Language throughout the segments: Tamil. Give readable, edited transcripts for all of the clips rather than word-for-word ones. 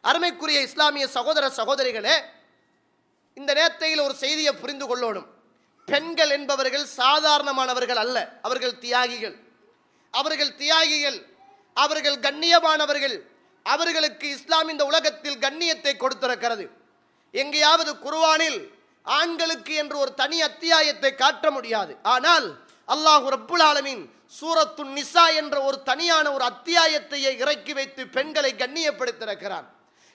அருமைக்குரிய இஸ்லாமிய சகோதர சகோதரிகளே, இந்த நேரத்தில் ஒரு செய்தியை புரிந்து கொள்ளணும். பெண்கள் என்பவர்கள் சாதாரணமானவர்கள் அல்ல. அவர்கள் தியாகிகள். அவர்கள் கண்ணியமானவர்கள். அவர்களுக்கு இஸ்லாம் இந்த உலகத்தில் கண்ணியத்தை கொடுத்திருக்கிறது. எங்கேயாவது குர்ஆனில் ஆண்களுக்கு என்று ஒரு தனி அத்தியாயத்தை காட்ட முடியாது. ஆனால் அல்லாஹ் ரப்புல் ஆலமீன் சூரத்துன் நிசா என்ற ஒரு தனியான ஒரு அத்தியாயத்தையே இறக்கி வைத்து பெண்களை கண்ணியப்படுத்தியிருக்கிறான்.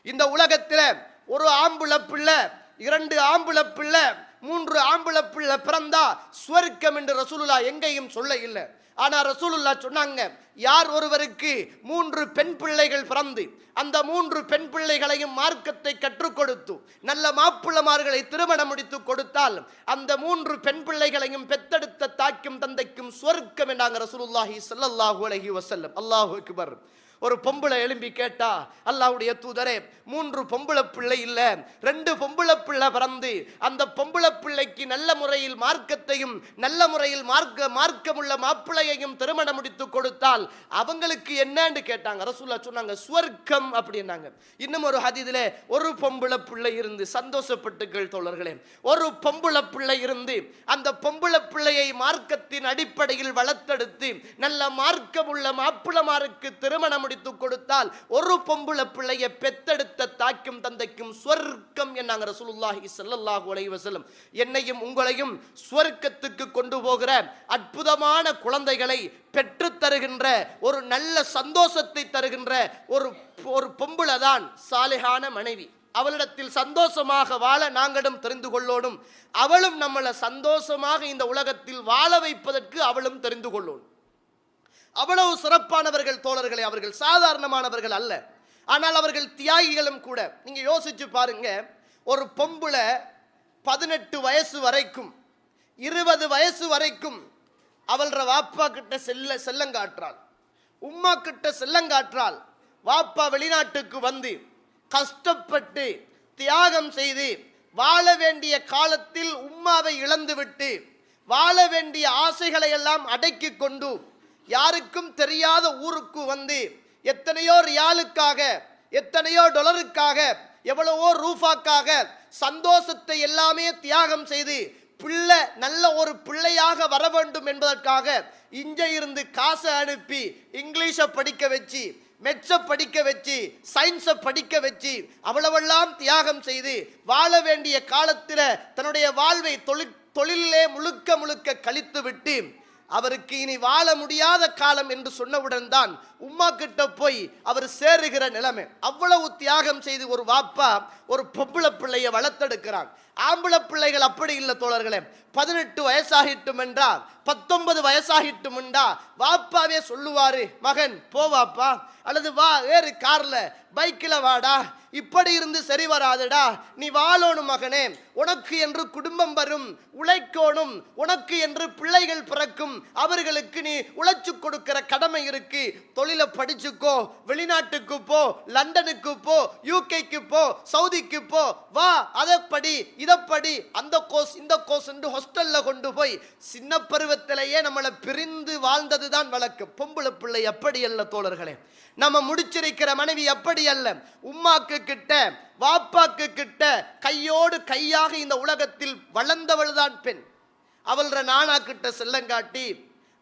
இந்த உலகத்தில் ஒரு ஆம்புல பிள்ளை, 2 ஆம்புல பிள்ளை, 3 ஆம்புல பிள்ளை பிறந்தா சுவர்க்கம் என்று ரசூலுல்லாஹ் எங்கேயும் சொல்ல இல்லை. ஆனால் ரசூலுல்லாஹ் சொன்னாங்க, யார் ஒருவருக்கு 3 பெண் பிள்ளைகள் பிறந்து அந்த 3 பெண் பிள்ளைகளையும் மார்க்கத்தை கற்றுக் கொடுத்து நல்ல மாப்பிள்ளமார்களை திருமணம் முடித்து கொடுத்தால் அந்த 3 பெண் பிள்ளைகளையும் பெத்தெடுத்த தாய்க்கும் தந்தைக்கும் சொர்க்கம் என்றாங்க ரசூலுல்லாஹி ஸல்லல்லாஹு அலைஹி வஸல்லம். அல்லாஹு அக்பர். ஒரு பொம்பளை எழும்பி கேட்டா, அல்லாஹ்வுடைய தூதரே, 3 பொம்பளை பிள்ளை இல்ல, 2 பொம்பளை பிள்ளை பிறந்து அந்த பொம்பளை பிள்ளைக்கு நல்ல முறையில் மார்க்கத்தையும் நல்ல முறையில் மார்க்கமுள்ள மாப்பிள்ளையையும் திருமணம் முடித்து கொடுத்தால் அவங்களுக்கு என்னன்னு கேட்டாங்க. ரசூலுல்லாஹ் சொன்னாங்க, சுவர்க்கம் அப்படின்னாங்க. இன்னும் ஒரு ஹதீஸிலே, ஒரு பொம்பளை பிள்ளை இருந்து சந்தோஷப்பட்டுகள் தோழர்களே, ஒரு பொம்பளை பிள்ளை இருந்து அந்த பொம்பளை பிள்ளையை மார்க்கத்தின் அடிப்படையில் வளர்த்தெடுத்து நல்ல மார்க்கமுள்ள மாப்பிள்ளமாருக்கு திருமணம் முடித்து கொடுத்தால் ஒரு பொம்பளை பிள்ளையை பெத்தெடுத்த தாய்க்கும் தந்தைக்கும் சொர்க்கம் என்னாங்க ரசூலுல்லாஹி ஸல்லல்லாஹு அலைஹி வஸல்லம். என்னையும் உங்களையும் சொர்க்கத்துக்கு கொண்டு போகிற அற்புதமான குழந்தைகளை பெற்று தருகின்ற ஒரு நல்ல சந்தோஷத்தை தருகின்ற ஒரு பொம்பளை தான் சாலிஹான மனைவி. அவளிடத்தில் சந்தோஷமாக வாழ நாங்களும் தெரிந்து கொள்ளோடும். அவளும் நம்மளை சந்தோஷமாக இந்த உலகத்தில் வாழ வைப்பதற்கு அவளும் தெரிந்து கொள்ளோடும். அவ்வளவு சிறப்பானவர்கள் தோழர்களே. அவர்கள் சாதாரணமானவர்கள் அல்ல. ஆனால் அவர்கள் தியாகிகளும் கூட. நீங்க யோசிச்சு பாருங்க, ஒரு பொம்பளை 18 வயசு வரைக்கும் 20 வயசு வரைக்கும் அவள்ற வாப்பா கிட்ட செல்லங்காற்றாள், உம்மா கிட்ட செல்லங்காற்றாள். வாப்பா வெளிநாட்டுக்கு வந்து கஷ்டப்பட்டு தியாகம் செய்து வாழ வேண்டிய காலத்தில் உம்மாவை இழந்துவிட்டு வாழ வேண்டிய ஆசைகளை எல்லாம் அடக்கி கொண்டு யாருக்கும் தெரியாத ஊருக்கு வந்து எத்தனையோ ரியாலுக்காக, எத்தனையோ டாலருக்காக, எவ்வளவோ ரூபாக்காக சந்தோஷத்தை எல்லாமே தியாகம் செய்து பிள்ளை நல்ல ஒரு பிள்ளையாக வர வேண்டும் என்பதற்காக இங்கே இருந்து காசை அனுப்பி இங்கிலீஷை படிக்க வச்சு, மெட்ஸை படிக்க வச்சு, சயின்ஸை படிக்க வச்சு அவ்வளவெல்லாம் தியாகம் செய்து வாழ வேண்டிய காலத்தில் தன்னுடைய வாழ்வை தொழிலே முழுக்க கழித்து விட்டு அவருக்கு இனி வாழ முடியாத காலம் என்று சொன்னவுடன் தான் உம்மா கிட்ட போய் அவர் சேருகிற நிலைமை. அவ்வளவு தியாகம் செய்து ஒரு வாப்பா ஒரு பொம்பளை பிள்ளையை வளர்த்தெடுக்கிறான். ஆம்பளை பிள்ளைகள் அப்படி இல்லை தோழர்களே. 18 வயசாகிட்டும் என்றா, 19 வயசாகிட்டும் என்றா வாப்பாவே சொல்லுவாரு, மகன் போவாப்பா, அல்லது வா வேறு கார்ல பைக்கில் வாடா, இப்படி இருந்து சரி வராதுடா, நீ வாழணும் மகனே, உனக்கு என்று குடும்பம் வரும், உழைக்கணும், உனக்கு என்று பிள்ளைகள் பிறக்கும், அவர்களுக்கு நீ உழைச்சு கொடுக்கிற கடமை இருக்கு, தொழிலை படிச்சுக்கோ, வெளிநாட்டுக்கு போ, லண்டனுக்கு போ, யூகேக்கு போ, சவுதிக்கு போ, வா அதை படி இதை படி, அந்த கோர்ஸ் இந்த கோர்ஸ் என்று ஹாஸ்டல்ல கொண்டு போய் சின்ன பருவத்திலேயே நம்மளை பிரிந்து வாழ்ந்தது தான் வழக்கு. பொம்பளை பிள்ளை அப்படி அல்ல தோழர்களே. நம்ம முடிச்சிருக்கிற மனைவி அப்படி அல்ல. உம்மாக்கு கிட்ட வாப்பாக்கு கிட்ட கையோடு கையாக இந்த உலகத்தில் வளர்ந்தவள் தான் பெண். அவள்ற நானா கிட்ட செல்லங்காட்டி,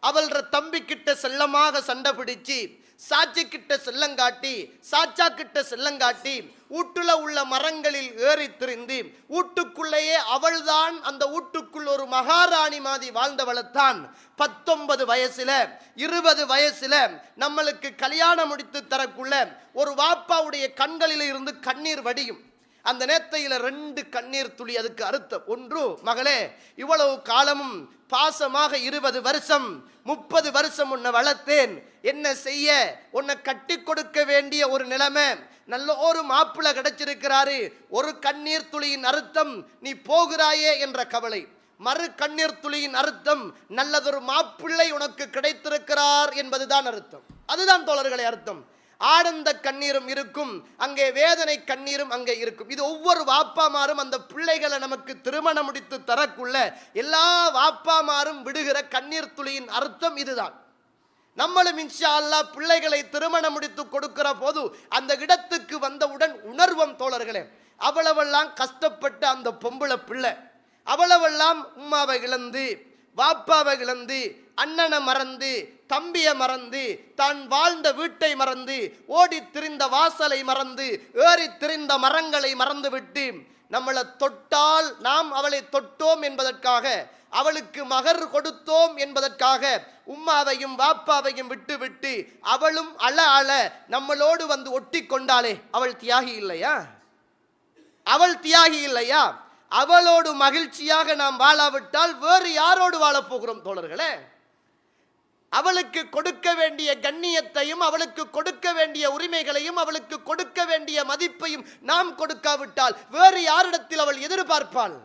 அவள்ற தம்பி கிட்ட செல்லமாக சண்டை பிடிச்சு, சாட்சி கிட்ட செல்லங்காட்டி, சாச்சா கிட்ட செல்லங்காட்டி, வீட்டுல உள்ள மரங்களில் ஏறி திரிந்து வீட்டுக்குள்ளேயே அவள்தான் அந்த வீட்டுக்குள் ஒரு மகாராணி மாதிரி வாழ்ந்தவளைத்தான் 19 வயசுல 20 வயசுல நம்மளுக்கு கல்யாணம் முடித்து தரக்குள்ள ஒரு வாப்பாவுடைய கண்களில் இருந்து கண்ணீர் வடியும். அந்த நேரத்தில் 2 கண்ணீர் துளி. அதுக்கு அர்த்தம், ஒன்று, மகளே, இவ்வளவு காலமும் பாசமாக 20 வருஷம் 30 வருஷம் உன்னை வளர்த்தேன், என்ன செய்ய, உன்னை கட்டி கொடுக்க வேண்டிய ஒரு நிலைமை, நல்ல ஒரு மாப்பிள்ளை கிடைச்சிருக்கிறாரு. ஒரு கண்ணீர் துளியின் அர்த்தம் நீ போகிறாயே என்ற கவலை. மறு கண்ணீர் துளியின் அர்த்தம் நல்லதொரு மாப்பிள்ளை உனக்கு கிடைத்திருக்கிறார் என்பதுதான் அர்த்தம். அதுதான் தோழர்களே அர்த்தம். ஆனந்த கண்ணீரும் இருக்கும் அங்கே, வேதனை கண்ணீரும் அங்கே இருக்கும். இது ஒவ்வொரு வாப்பாமாரும் அந்த பிள்ளைகளை நமக்கு திருமணம் முடித்து தரக்குள்ள எல்லா வாப்பாமாரும் விடுகிற கண்ணீர் துளியின் அர்த்தம் இதுதான். நம்மளும் இன்ஷா அல்லாஹ் பிள்ளைகளை திருமணம் முடித்து கொடுக்கிற போது அந்த இடத்துக்கு வந்தவுடன் தோழர்களே. அவ்வளவெல்லாம் கஷ்டப்பட்ட அந்த பொம்பளை பிள்ளை அவ்வளவெல்லாம் உம்மாவை இழந்து வாப்பாவை இழந்து அண்ணனை மறந்து தம்பியை மறந்து தான் வாழ்ந்த வீட்டை மறந்து ஓடி திரிந்த வாசலை மறந்து ஏறி திரிந்த மரங்களை மறந்து விட்டு நம்மளை தொட்டால் நாம் அவளை தொட்டோம் என்பதற்காக, அவளுக்கு மகர் கொடுத்தோம் என்பதற்காக உம்மாவையும் வாப்பாவையும் விட்டு விட்டு அவளும் அழ அழ நம்மளோடு வந்து ஒட்டி கொண்டாளே, அவள் தியாகி இல்லையா? அவள் தியாகி இல்லையா? அவளோடு மகிழ்ச்சியாக நாம் வாழாவிட்டால் வேறு யாரோடு வாழப் போகிறோம் தோழர்களே? அவளுக்கு கொடுக்க வேண்டிய கண்ணியத்தையும் அவளுக்கு கொடுக்க வேண்டிய உரிமைகளையும் அவளுக்கு கொடுக்க வேண்டிய மதிப்பையும் நாம் கொடுக்காவிட்டால் வேறு யாரிடத்தில் அவள் எதிர்பார்ப்பாள்?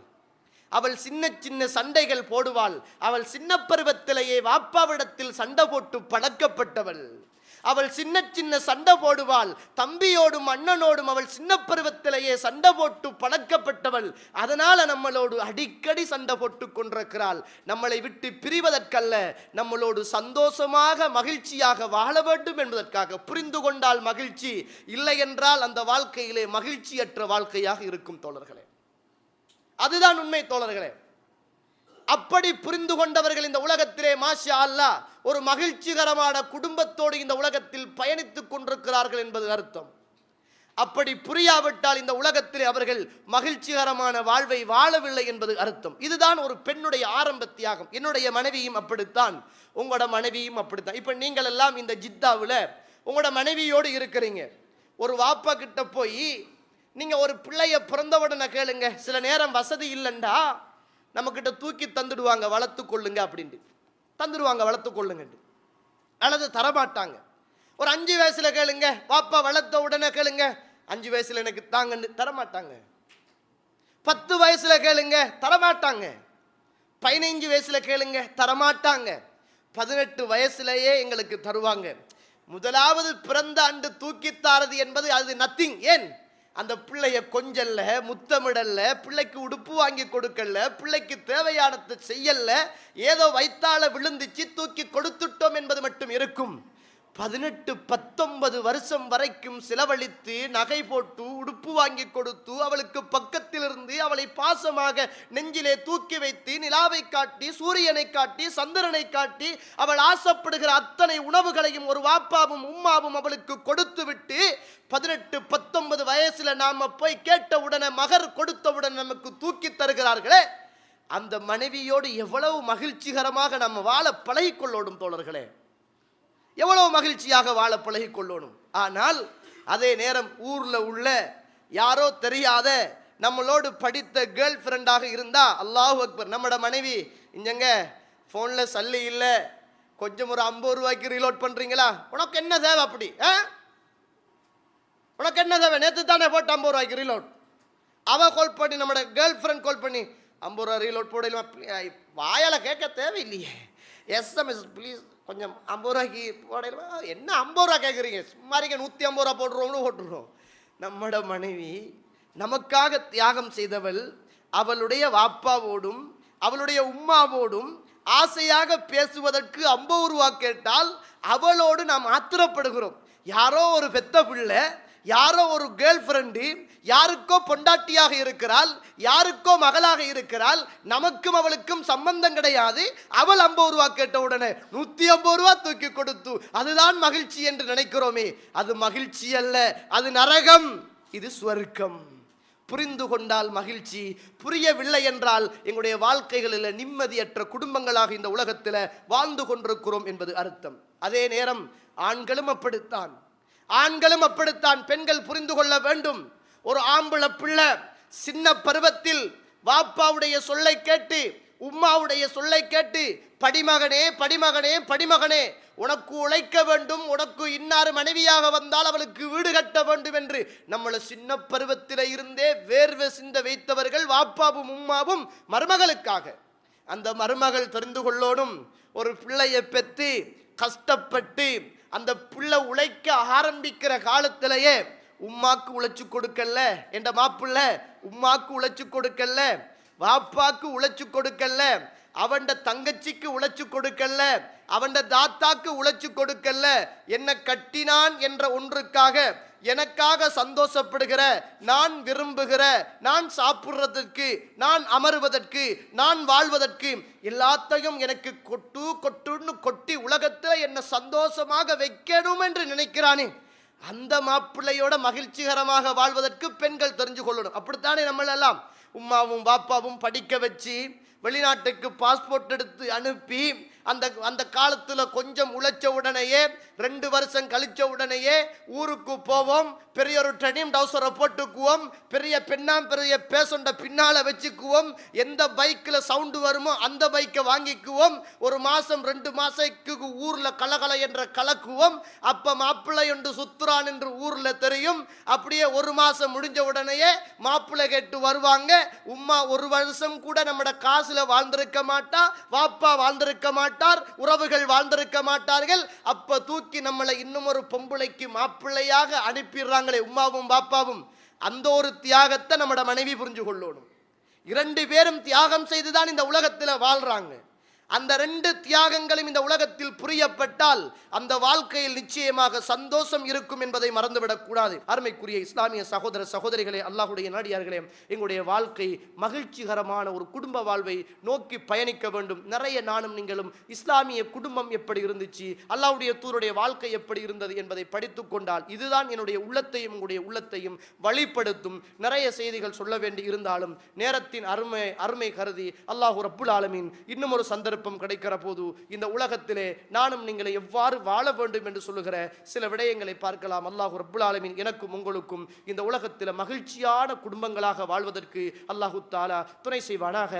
அவள் சின்ன சின்ன சண்டைகள் போடுவாள். அவள் சின்ன பருவத்திலேயே வாப்பாவிடத்தில் சண்டை போட்டு பழக்கப்பட்டவள். அவள் சின்ன சின்ன சண்டை போடுவாள். தம்பியோடும் அண்ணனோடும் அவள் சின்ன பருவத்திலேயே சண்டை போட்டு பழக்கப்பட்டவள். அதனால நம்மளோடு அடிக்கடி சண்டை போட்டு கொண்டிருக்கிறாள். நம்மளை விட்டு பிரிவதற்கல்ல, நம்மளோடு சந்தோஷமாக மகிழ்ச்சியாக வாழ வேண்டும் என்பதற்காக. புரிந்து கொண்டால் மகிழ்ச்சி, இல்லை என்றால் அந்த வாழ்க்கையிலே மகிழ்ச்சியற்ற வாழ்க்கையாக இருக்கும் தோழர்களே. அதுதான் உண்மை தோழர்களே. அப்படி புரிந்து கொண்டவர்கள் இந்த உலகத்திலே மாஷா அல்லாஹ் ஒரு மகிழ்ச்சிகரமான குடும்பத்தோடு இந்த உலகத்தில் பயணித்துக் கொண்டிருக்கிறார்கள் என்பது அர்த்தம். அப்படி புரியாவிட்டால் இந்த உலகத்திலே அவர்கள் மகிழ்ச்சிகரமான வாழ்வை வாழவில்லை என்பது அர்த்தம். இதுதான் ஒரு பெண்ணுடைய ஆரம்ப தியாகம். என்னுடைய மனைவியும் அப்படித்தான், உங்களோட மனைவியும் அப்படித்தான். இப்போ நீங்கள் எல்லாம் இந்த ஜித்தாவில் உங்களோட மனைவியோடு இருக்கிறீங்க. ஒரு வாப்பா கிட்ட போய் நீங்கள் ஒரு பிள்ளைய பிறந்தவுடனே கேளுங்க, சில நேரம் வசதி இல்லைண்டா நம்மக்கிட்ட தூக்கி தந்துடுவாங்க, வளர்த்து கொள்ளுங்க அப்படின்ட்டு தந்துடுவாங்க, வளர்த்து கொள்ளுங்க. அல்லது தரமாட்டாங்க. ஒரு 5 வயசில் கேளுங்க, பாப்பா வளர்த்த உடனே கேளுங்க, 5 வயசில் எனக்கு தாங்கன்னு தரமாட்டாங்க. 10 வயசில் கேளுங்க, தரமாட்டாங்க. 15 வயசில் கேளுங்க, தரமாட்டாங்க. 18 வயசுலேயே எங்களுக்கு தருவாங்க. முதலாவது பிறந்த ஆண்டு தூக்கித்தாரது என்பது அது நத்திங். ஏன்? அந்த பிள்ளைய கொஞ்சல்ல, முத்தமிடல்ல, பிள்ளைக்கு உடுப்பு வாங்கி கொடுக்கல, பிள்ளைக்கு தேவையானதை செய்யல, ஏதோ வைத்தால விழுந்துச்சு தூக்கி கொடுத்துட்டோம் என்பது மட்டும் இருக்கும். 18-19 வருஷம் வரைக்கும் செலவழித்து நகை போட்டு உடுப்பு வாங்கி கொடுத்து அவளுக்கு பக்கத்தில் இருந்து அவளை பாசமாக நெஞ்சிலே தூக்கி வைத்து நிலாவை காட்டி சூரியனை காட்டி சந்திரனை காட்டி அவள் ஆசைப்படுகிற அத்தனை உணவுகளையும் ஒரு வாப்பாவும் உம்மாவும் அவளுக்கு கொடுத்து விட்டு 18-19 வயசுல நாம போய் கேட்ட உடனே மகர் கொடுத்தவுடன் நமக்கு தூக்கி தருகிறார்களே, அந்த மனைவியோடு எவ்வளவு மகிழ்ச்சிகரமாக நம்ம வாழ பழகிக்கொள்ளோடும் தோழர்களே, எவ்வளவு மகிழ்ச்சியாக வாழ பழகிக் கொள்ளணும். ஆனால் அதே நேரம் ஊர்ல உள்ள யாரோ தெரியாத நம்மளோடு படித்த கேர்ள் ஃப்ரெண்டாக இருந்தா, அல்லாஹு அக்பர், நம்மட மனைவி இங்க போன்ல சல்லி இல்லை, கொஞ்சம் ஒரு 50 ரூபாய்க்கு ரீலோட் பண்றீங்களா, உனக்கு என்ன தேவை? அப்படி உனக்கு என்ன தேவை? நேற்று தானே போட்டு 50 ரூபாய்க்கு ரீலோட். அவ கால் பண்ணி, நம்மட கேர்ள் ஃப்ரெண்ட் கால் பண்ணி 50 ரூபா ரீலோட் போடல, வாயால கேட்க தேவையில்லையே, எஸ்எம்எஸ் ப்ளீஸ் கொஞ்சம் 50 ரூபாய்க்கு போடல. என்ன 50 ரூபா கேட்குறீங்க? சும்மாரிங்க 150 ரூபா போட்டுருவோம்னு போட்டுருவோம். நம்மட மனைவி நமக்காக தியாகம் செய்தவள், அவளுடைய வாப்பாவோடும் அவளுடைய உம்மாவோடும் ஆசையாக பேசுவதற்கு 50 ரூபா கேட்டால் அவளோடு நாம் ஆத்திரப்படுகிறோம். யாரோ ஒரு பெத்த பிள்ளை, யாரோ ஒரு கேர்ள் ஃப்ரெண்டு யாருக்கோ பொண்டாட்டியாக இருக்கிறாள், யாருக்கோ மகளாக இருக்கிறாள், நமக்கும் அவளுக்கும் சம்பந்தம் கிடையாது. அவள் 50 ரூபா கேட்ட உடனே 150 ரூபா தூக்கி கொடுத்து அதுதான் மகிழ்ச்சி என்று நினைக்கிறோமே, அது மகிழ்ச்சி அல்ல, அது நரகம், இது ஸ்வர்க்கம். புரிந்து கொண்டால் மகிழ்ச்சி, புரியவில்லை என்றால் எங்களுடைய வாழ்க்கைகளில் நிம்மதியற்ற குடும்பங்களாக இந்த உலகத்தில் வாழ்ந்து கொண்டிருக்கிறோம் என்பது அர்த்தம். அதே நேரம் ஆண்களும் அப்படித்தான், ஆண்களும் அப்படித்தான். பெண்கள் புரிந்து கொள்ள வேண்டும். ஒரு ஆம்பளை பிள்ளை சின்ன பருவத்தில் வாப்பாவுடைய சொல்லை கேட்டு உம்மாவுடைய சொல்லை கேட்டு படிமகனே படிமகனே படிமகனே உனக்கு உழைக்க வேண்டும், உனக்கு இன்னாறு மனைவியாக வந்தால் அவளுக்கு வீடு கட்ட வேண்டும் என்று நம்மளை சின்ன பருவத்தில் இருந்தே வேர்வை சிந்த வைத்தவர்கள் வாப்பாவும் உம்மாவும் மருமகளுக்காக. அந்த மருமகள் தெரிந்து கொள்ளோடும், ஒரு பிள்ளையை பெற்று கஷ்டப்பட்டு அந்த பிள்ளை உழைக்க ஆரம்பிக்கிற காலத்திலேயே உம்மாக்கு உழைச்சு கொடுக்கல, என்ற மாப்பிள்ளை உம்மாக்கு உழைச்சு கொடுக்கல, வாப்பாக்கு உழைச்சு கொடுக்கல, அவன் தங்கச்சிக்கு உழைச்சு கொடுக்கல, அவன் தாத்தாக்கு உழைச்சு கொடுக்கல, என்ன கட்டினான் என்ற ஒன்றுக்காக எனக்காக சந்தோஷப்படுகிற, நான் விரும்புகிற, நான் சாப்பிடுறதற்கு, நான் அமருவதற்கு, நான் வாழ்வதற்கு எல்லாத்தையும் எனக்கு கொட்டு கொட்டுன்னு கொட்டி உலகத்தில் என்ன சந்தோஷமாக வைக்கணும் என்று நினைக்கிறானே, அந்த மாப்பிள்ளையோட மகிழ்ச்சிகரமாக வாழ்வதற்கு பெண்கள் தெரிஞ்சு கொள்ளணும். அப்படித்தானே நம்மளெல்லாம் உம்மாவும் பாப்பாவும் படிக்க வச்சு வெளிநாட்டுக்கு பாஸ்போர்ட் எடுத்து அனுப்பி அந்த காலத்தில் கொஞ்சம் உழைச்ச உடனேயே 2 வருஷம் கழிச்ச உடனேயே ஊருக்கு போவோம். பெரிய ஒரு ட்ரெனிம் டவுசரை போட்டுக்குவோம். பெரிய பெரிய பேசண்ட பின்னால் வச்சுக்குவோம். எந்த பைக்கில் சவுண்டு வருமோ அந்த பைக்கை வாங்கிக்குவோம். 1 மாதம் 2 மாதத்துக்கு ஊரில் கலகலை என்ற கலக்குவோம். அப்போ மாப்பிள்ளை என்று சுத்துறான் என்று ஊரில் தெரியும். அப்படியே 1 மாதம் முடிஞ்ச உடனேயே மாப்பிள்ளை கேட்டு வருவாங்க. உம்மா 1 வருஷம் கூட நம்மட காசுல வாழ்ந்திருக்க மாட்டா, வாப்பா வாழ்ந்திருக்க மாட்டார், உறவுகள் வாழ்ந்திருக்க மாட்டார்கள். அப்ப தூக்கி நம்மளை இன்னும் ஒரு பொம்பளைக்கு மாப்பிள்ளையாக அனுப்பிடுறாங்களே உம்மாவும் பாப்பாவும். அந்த ஒரு தியாகத்தை நம்மட மனைவி புரிஞ்சு கொள்ளணும். 2 பேரும் தியாகம் செய்துதான் இந்த உலகத்தில் வாழ்றாங்க. அந்த 2 தியாகங்களும் இந்த உலகத்தில் புரியப்பட்டால் அந்த வாழ்க்கையில் நிச்சயமாக சந்தோஷம் இருக்கும் என்பதை மறந்துவிடக் கூடாது. அருமைக்குரிய இஸ்லாமிய சகோதர சகோதரிகளே, அல்லாஹ்வுடைய நாடியார்களே, எங்களுடைய வாழ்க்கை மகிழ்ச்சிகரமான ஒரு குடும்ப வாழ்வை நோக்கி பயணிக்க வேண்டும். நிறைய நானும் நீங்களும் இஸ்லாமிய குடும்பம் எப்படி இருந்துச்சு, அல்லாஹ்வுடைய தூதருடைய வாழ்க்கை எப்படி இருந்தது என்பதை படித்து கொண்டால் இதுதான் என்னுடைய உள்ளத்தையும் உங்களுடைய உள்ளத்தையும் வழிப்படுத்தும். நிறைய செய்திகள் சொல்ல வேண்டி இருந்தாலும் நேரத்தின் அருமை கருதி அல்லாஹ் ரப்புல் ஆலமீன் இன்னும் ஒரு சந்தர்ப்பம் கிடைக்கிற போது இந்த உலகத்திலே நானும் நீங்களை எவ்வாறு வாழ வேண்டும் என்று சொல்லுகிற சில விடயங்களை பார்க்கலாம். அல்லாஹ் ரப்புல் ஆலமீன் எனக்கும் உங்களுக்கும் இந்த உலகத்தில் மகிழ்ச்சியான குடும்பங்களாக வாழ்வதற்கு அல்லாஹு தஆலா துணை செய்வானாக.